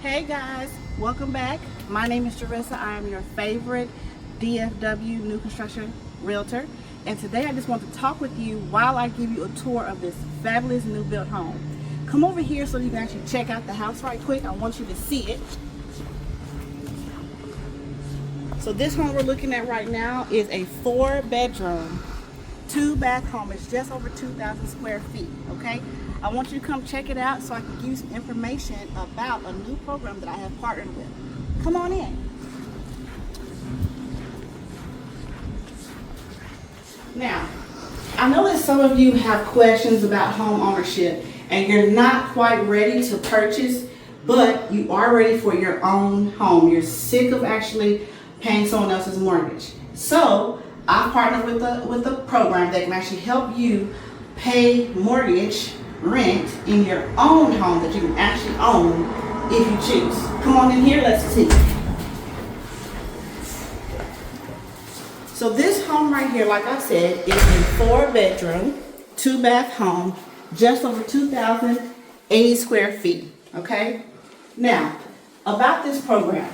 Hey guys, welcome back. My name is Jarishia. I am your favorite DFW new construction realtor, and today I just want to talk with you while I give you a tour of this fabulous new built home. Come over here so you can actually check out the house right quick. I want you to see it. So this home we're looking at right now is a 4-bedroom, 2-bath home. It's just over 2,000 square feet, okay? I want you to come check it out so I can give you some information about a new program that I have partnered with. Come on in. Now, I know that some of you have questions about home ownership and you're not quite ready to purchase, but you are ready for your own home. You're sick of actually paying someone else's mortgage. So I've partnered with a program that can actually help you pay mortgage rent in your own home that you can actually own if you choose. Come on in here, let's see. So this home right here, like I said, is a 4-bedroom, 2-bath home, just over 2,080 square feet, okay? Now, about this program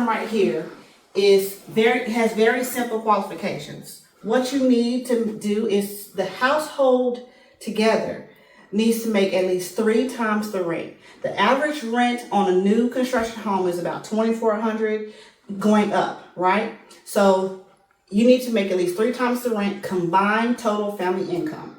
right here has very simple qualifications. What you need to do is the household together needs to make at least 3 times the rent. The average rent on a new construction home is about $2,400 going up, right? So you need to make at least 3 times the rent combined total family income.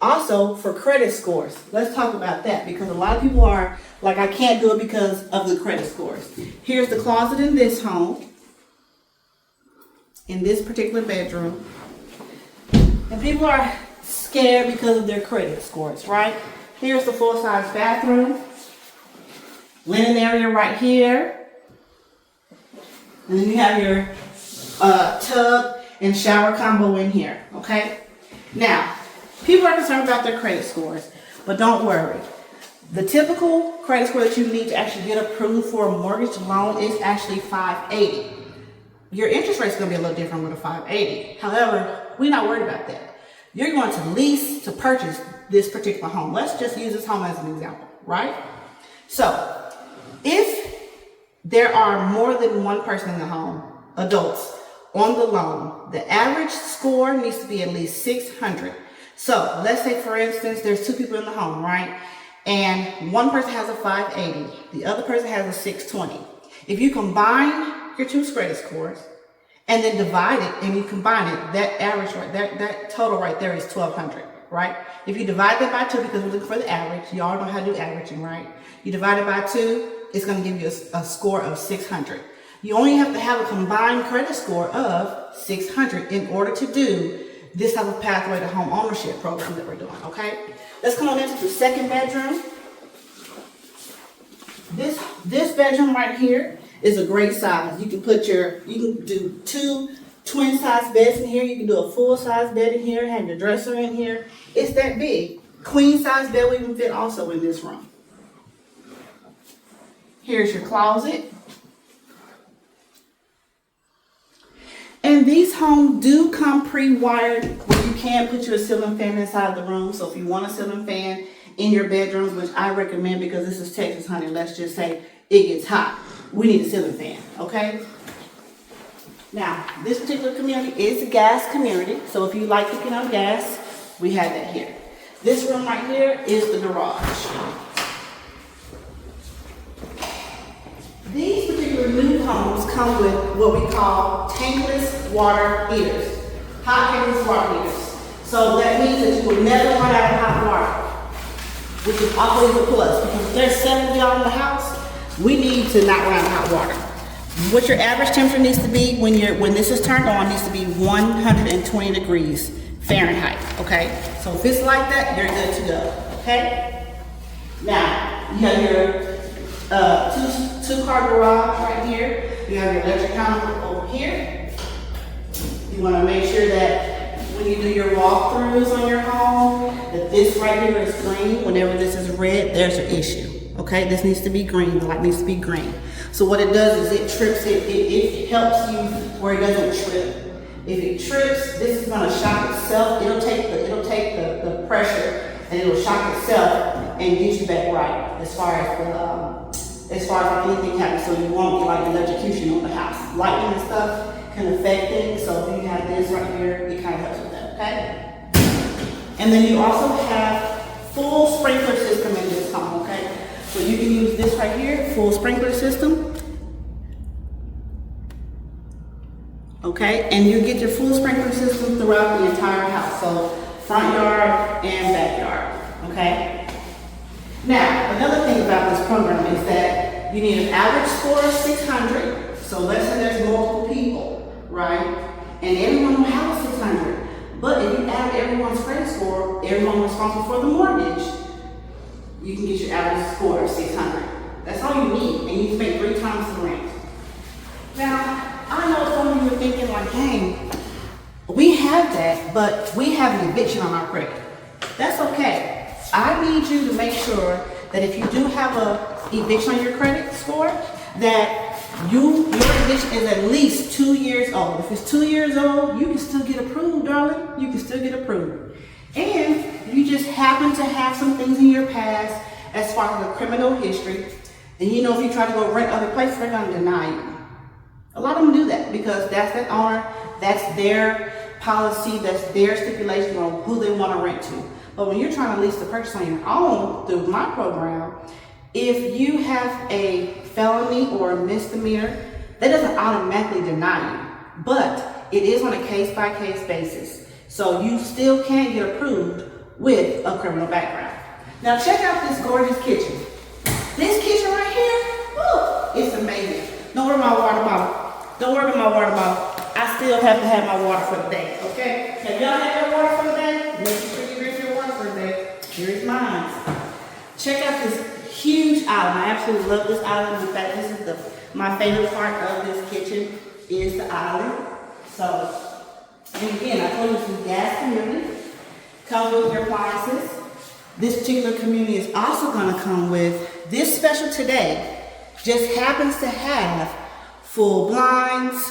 Also, for credit scores, let's talk about that because a lot of people are like, I can't do it because of the credit scores. Here's the closet in this home, in this particular bedroom, and people are scared because of their credit scores, right? Here's the full-size bathroom, linen area right here, and then you have your tub and shower combo in here, okay? Now, people are concerned about their credit scores, but don't worry. The typical credit score that you need to actually get approved for a mortgage loan is actually 580. Your interest rate is going to be a little different with a 580. However, we're not worried about that. You're going to lease to purchase this particular home. Let's just use this home as an example, right? So, if there are more than one person in the home, adults, on the loan, the average score needs to be at least 600. So, let's say for instance, there's 2 people in the home, right? And one person has a 580, the other person has a 620. If you combine your 2 credit scores, and then divide it and you combine it, that average right, that total right there is 1,200, right? If you divide that by 2, because we're looking for the average, you all know how to do averaging, right? You divide it by 2, it's going to give you a score of 600. You only have to have a combined credit score of 600 in order to do this type of pathway to home ownership program that we're doing, okay? Let's come on into the 2nd bedroom. This bedroom right here is a great size. You can do 2 twin-size beds in here. You can do a full-size bed in here, have your dresser in here. It's that big. Queen-size bed will even fit also in this room. Here's your closet. And these homes do come pre-wired where you can put your ceiling fan inside the room. So if you want a ceiling fan in your bedrooms, which I recommend because this is Texas, honey, let's just say it gets hot. We need a ceiling fan, okay? Now, this particular community is a gas community, so if you like cooking on gas, we have that here. This room right here is the garage. These particular new homes come with what we call tankless water heaters, hot tankless water heaters. So that means that you will never run out of hot water, which is always a plus, because if there's 7 of y'all in the house, we need to not run out of hot water. What your average temperature needs to be when this is turned on needs to be 120 degrees Fahrenheit, okay? So if it's like that, you're good to go, okay? Now, you have your two-car garage right here. You have your electric counter over here. You want to make sure that when you do your walkthroughs on your home, that this right here is green. Whenever this is red, there's an issue. Okay, this needs to be green. The light needs to be green. So what it does is it trips it. It helps you where it doesn't trip. If it trips, this is going to shock itself. It'll take the pressure and it'll shock itself and get you back right as far as as far as like anything happens, so you won't get like electrocution on the house. Lightning and stuff can affect things, so if you have this right here, it kind of helps with that, okay? And then you also have full sprinkler system in this home, okay? So you can use this right here, full sprinkler system. Okay, and you get your full sprinkler system throughout the entire house, so front yard and backyard, okay? Now, another thing about this program is that you need an average score of 600, so let's say there's multiple people, right? And everyone will have a 600, but if you add everyone's credit score, everyone responsible for the mortgage, you can get your average score of 600. That's all you need, and you can pay 3 times the rent. Now, I know some of you are thinking like, hey, we have that, but we have an eviction on our credit. That's okay. I need you to make sure that if you do have a eviction on your credit score, that your eviction is at least 2 years old. If it's 2 years old, you can still get approved, darling. You can still get approved. And you just happen to have some things in your past as far as a criminal history, and you know if you try to go rent other places, they're going to deny you. A lot of them do that because that's that owner, that's their policy, that's their stipulation on who they want to rent to. But when you're trying to lease the purchase on your own through my program, if you have a felony or a misdemeanor, that doesn't automatically deny you, but it is on a case-by-case basis. So you still can get approved with a criminal background. Now check out this gorgeous kitchen. This kitchen right here, woo, it's amazing. Don't worry about my water bottle. Don't worry about my water bottle. I still have to have my water for the day, okay? Have y'all had your water for the day? Make sure you drink your water for the day. Here's mine. Check out this huge island. I absolutely love this island. In fact, this is my favorite part of this kitchen is the island. So, and again, I told you this is gas community. Comes with your appliances. This particular community is also going to come with this special today. Just happens to have full blinds,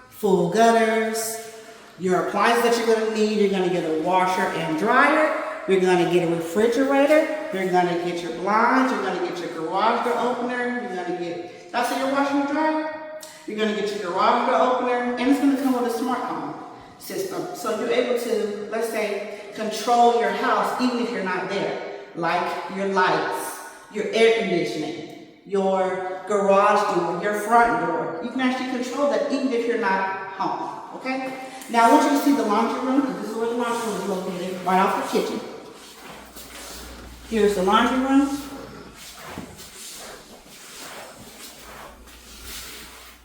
full gutters, your appliances that you're going to need. You're going to get a washer and dryer. You're going to get a refrigerator. You're going to get your blinds. You're going to get your garage door opener. You're going to get, that's your washer and dryer. You're going to get your garage door opener, and it's going to come with a smart home system. So you're able to, let's say, control your house even if you're not there, like your lights, your air conditioning, your garage door, your front door. You can actually control that even if you're not home, okay? Now I want you to see the laundry room, because this is where the laundry room is located, right off the kitchen. Here's the laundry room.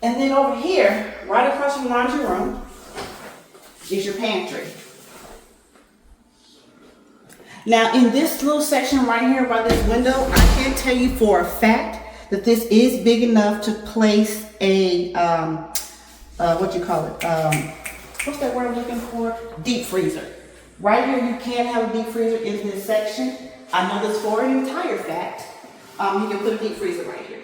And then over here, right across from the laundry room, is your pantry. Now in this little section right here by this window, I can tell you for a fact that this is big enough to place a, what you call it, what's that word I'm looking for? Deep freezer. Right here you can have a deep freezer in this section. I know this for an entire fact. You can put a deep freezer right here,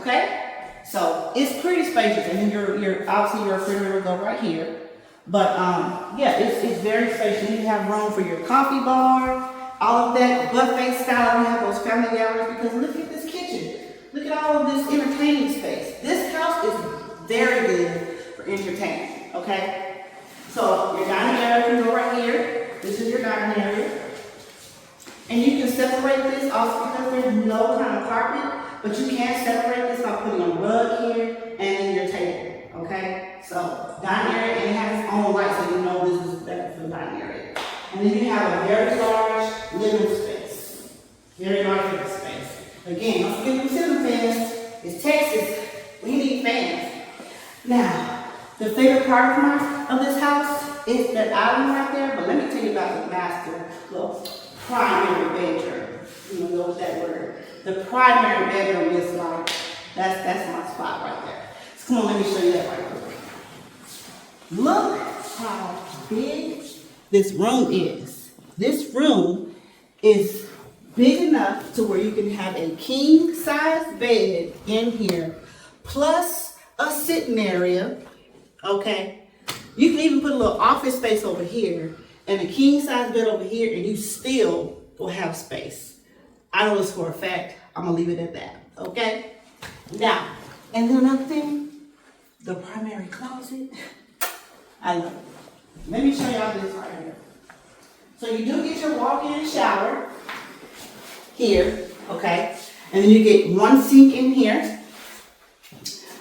okay? So it's pretty spacious, and then your obviously your refrigerator will go right here. But yeah, it's very spacious. You have room for your coffee bar, all of that buffet style. You have those family gatherings because look at this kitchen. Look at all of this entertaining space. This house is very good for entertaining, okay? So your dining area can go right here. This is your dining area. And you can separate this also because there's no kind of carpet, but you can separate this by putting a rug here and then your table, okay? So dining area, and it has its own light so you know this is better for the dining area. And then you have a very large living space. Very large living space. Again, don't forget the ceiling fans. It's Texas. We need fans. Now, the favorite part of this house is that island right there, but let me tell you about the master, well, primary bedroom. You know, go with that word. The primary bedroom is like, that's my spot right there. So come on, let me show you that right quick. Look how big this room is. This room is big enough to where you can have a king size bed in here, plus a sitting area, okay? You can even put a little office space over here and a king size bed over here, and you still will have space. I know this for a fact. I'm gonna leave it at that, okay? Now, and then another thing, the primary closet, I love it. Let me show y'all this right here. So you do get your walk-in shower here, okay? And then you get one sink in here.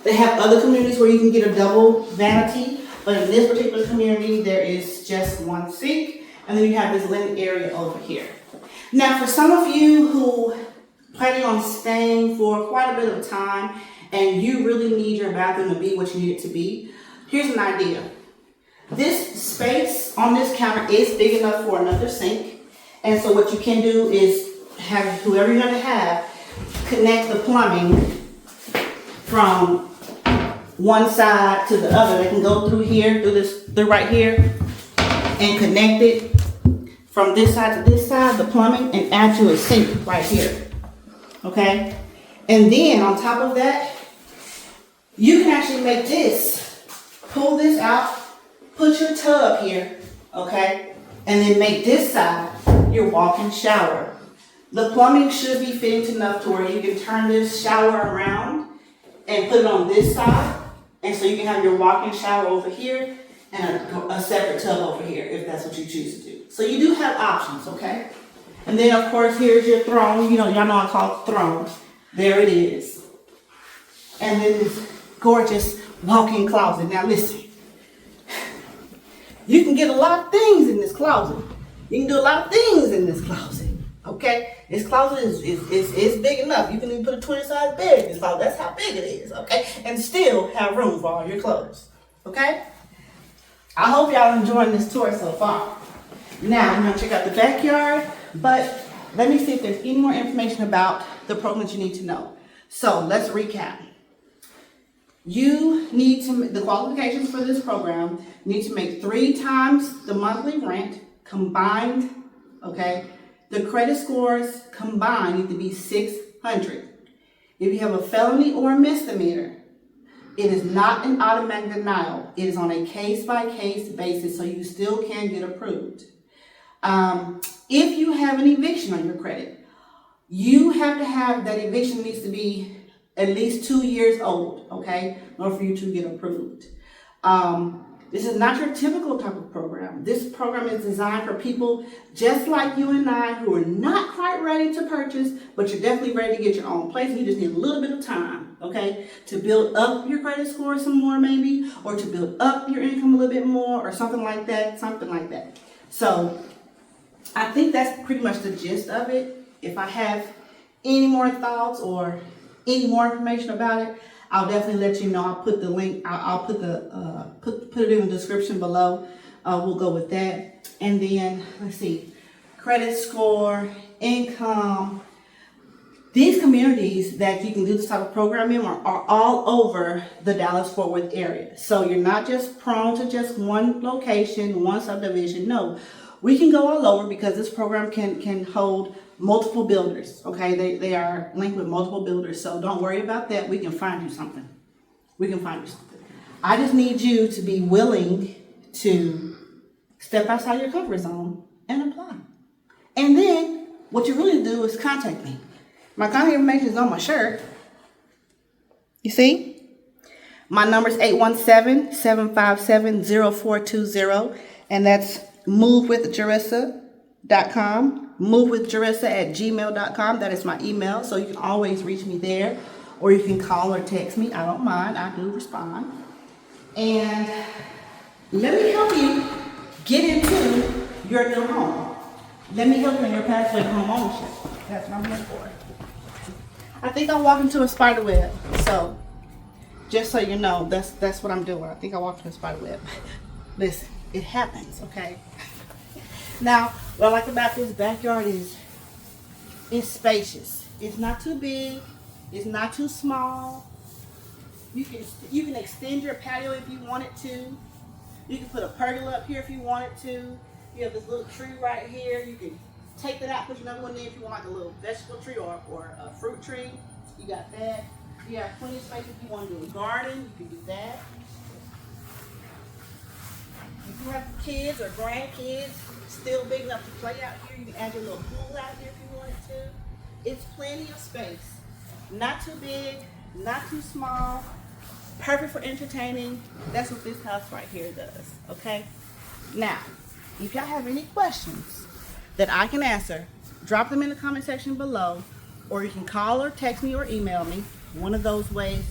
They have other communities where you can get a double vanity, but in this particular community, there is just one sink, and then you have this linen area over here. Now, for some of you who planning on staying for quite a bit of time, and you really need your bathroom to be what you need it to be, here's an idea. This space on this counter is big enough for another sink, and so what you can do is have whoever you're going to have connect the plumbing from one side to the other. They can go through here, through right here, and connect it from this side to this side, the plumbing, and add to a sink right here. Okay? And then on top of that, you can actually make this, pull this out, put your tub here, okay? And then make this side your walk-in shower. The plumbing should be fitting enough to where you can turn this shower around and put it on this side. And so you can have your walk-in shower over here and a separate tub over here if that's what you choose to do. So you do have options, okay? And then of course, here's your throne. You know, y'all know I call it throne. There it is. And then this gorgeous walk-in closet. Now listen, you can get a lot of things in this closet. You can do a lot of things in this closet, okay? This closet is big enough. You can even put a 20-size bed in this closet. That's how big it is, okay? And still have room for all your clothes, okay? I hope y'all enjoying this tour so far. Now, I'm gonna check out the backyard, but let me see if there's any more information about the program that you need to know. So let's recap. You need to, the qualifications for this program, need to make 3 times the monthly rent combined, okay? The credit scores combined need to be 600. If you have a felony or a misdemeanor, it is not an automatic denial. It is on a case-by-case basis, so you still can get approved. If you have an eviction on your credit, you have to have, that eviction needs to be at least 2 years old, okay, in order for you to get approved. This is not your typical type of program. This program is designed for people just like you and I who are not quite ready to purchase, but you're definitely ready to get your own place. You just need a little bit of time, okay, to build up your credit score some more maybe, or to build up your income a little bit more, or something like that, So I think that's pretty much the gist of it. If I have any more thoughts or any more information about it, I'll definitely let you know. I'll put the link, I'll put the put it in the description below. We'll go with that. And then let's see, credit score, income. These communities that you can do this type of program in are all over the Dallas-Fort Worth area. So you're not just prone to just one location, one subdivision. No, we can go all over because this program can hold multiple builders, okay? They are linked with multiple builders, so don't worry about that. We can find you something. I just need you to be willing to step outside your comfort zone and apply. And then what you really do is contact me. My contact information is on my shirt. You see? My number is 817-757-0420, and that's movewithjarissa.com. movewithjarissa@gmail.com. That is my email, so you can always reach me there, or you can call or text me. I don't mind. I do respond. And let me help you get into your new home. Let me help you on your pathway to home ownership. That's what I'm here for. I think I walked into a spider web, so just so you know, that's what I'm doing. I think I walked into a spider web. Listen, it happens, okay? Now, what I like about this backyard is it's spacious. It's not too big. It's not too small. You can extend your patio if you wanted to. You can put a pergola up here if you wanted to. You have this little tree right here. You can take that out, put another one in if you want like a little vegetable tree or a fruit tree. You got that. You have plenty of space if you want to do a garden. You can do that. If you have kids or grandkids, still big enough to play out here, you can add your little pool out here if you wanted to. It's plenty of space. Not too big, not too small, perfect for entertaining. That's what this house right here does, okay? Now, if y'all have any questions that I can answer, drop them in the comment section below, or you can call or text me or email me. One of those ways,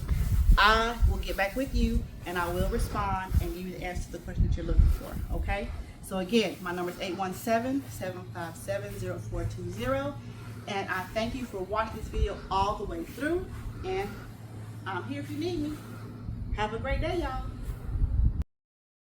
I will get back with you and I will respond and give you the answer to the question that you're looking for, okay? So again, my number is 817-757-0420, and I thank you for watching this video all the way through, and I'm here if you need me. Have a great day, y'all.